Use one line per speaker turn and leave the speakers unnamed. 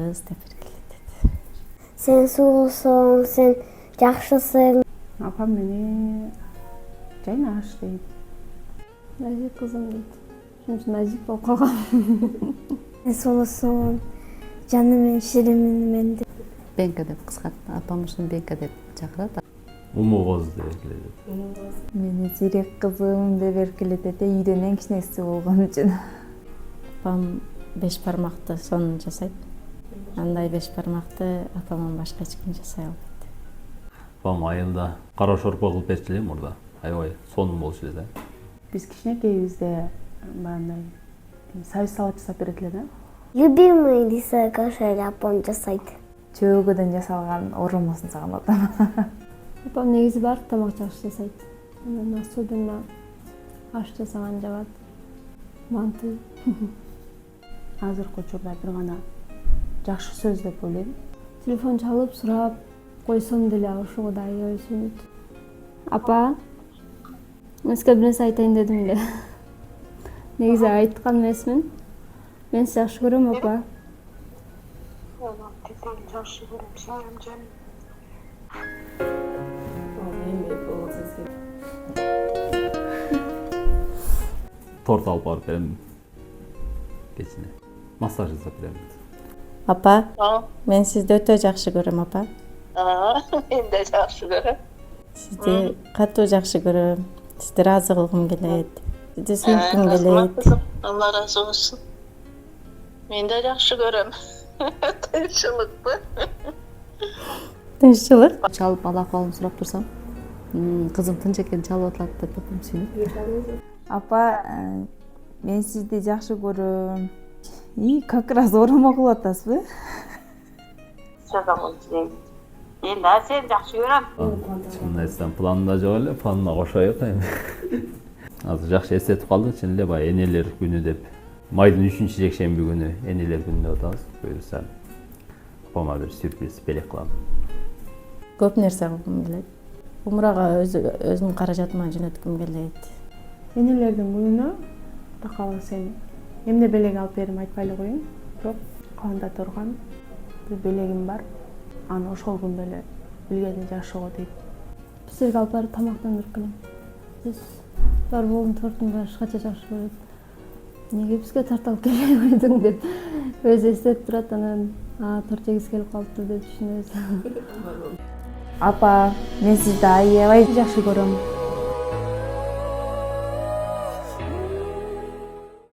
кыз деп эркелетет.
Sen sulusun, sen жакшысың.
Апам мени жайнаш дейт.
Назик кызым дейт. Ошон үчүн назик болуп калгам.
Sen sulusun, canımın, şirimin men деп.
Бенка деп кыскарт. Апам ушуну Бенка деп чакырат.
Уму кыз деп эркелетет.
Мени Зирек кызым деп эркелетет. Үйдөн эң кичинеси болгон үчүн. Апам 5 бармакты сонун жасайт. Андай 5 бармакты апамдан башка эч ким жасай албайт.
Апам айылда кара шорпо кылып берчү эле мурда. Аябай сонун болчу эле да.
Биз кичинекейибизде баягындай союз салат жасап берет эле да.
Любимый десе кошель апам жасайт.
Чөөгөдөн жасалган оромосын саган атам.
Апам негизи бар тамак жакшы жасайт. Анан особенно аш жасаган жагат. Манты.
Азыркы учурда бир гана жакшы сөз деп ойлойм.
Телефон чалып сурап койсом деле ошого да аябай сүйүнөт. Апа, мен сизге бир нерсе айтайын дедим эле. Негизи айткан эмесмин. Мен сизди жакшы көрөм, апа.
Жакшы көрөм, сиңдим жаным.
Торт алып барып берем. Кечине. Массаж жасап берем.
Апа, мен сизди өтө жакшы көрөм, апа.
Мен да жакшы көрөм.
Сизди катуу жакшы көрөм. Сизди ыраазы кылгым келет. Сизди сүйүнткүм келет.
Алла разы болсун. Мен да жакшы көрөм. Тынччылыкпы?
Тынччылык. Чалып ала акыбалын сурап турсам, кызым тынч экен чалып атат деп апам сүйүнөт. Апа, мен сизди жакшы көрөм. Как раз оромо кылып атасызбы?
Мен да сени жакшы көрөм.
Чын айтсам планында жок эле, планына кошоюк эми. Азыр жакшы эстетип калдык, чын эле баягы энелер күнү деп. Майдын 3-чү жекшемби күнү энелер күнү деп атабыз. Буюрса апама бир сюрприз белек кылам.
Көп нерсе кылгым келет. Умрага өзүмдүн каражатыма жөнөткүм келет.
Энелердин күнүнө такала сен эмне белек алып берем айтпай эле коеюн. Бирок каланда турган бир белегим бар. Аны ошол күндө эле билгени жакшы го дейт.
Сизге алып барып тамактандырып келем. Сиз Барболдун тортун башкача жакшы көрөт. Неге бизге торт алып келбей койдуң деп өзү эстеп турат, анан торт жегиси келип калыптыр деп түшүнөбүз.
Апа, мен сизди аябай жакшы көрөм.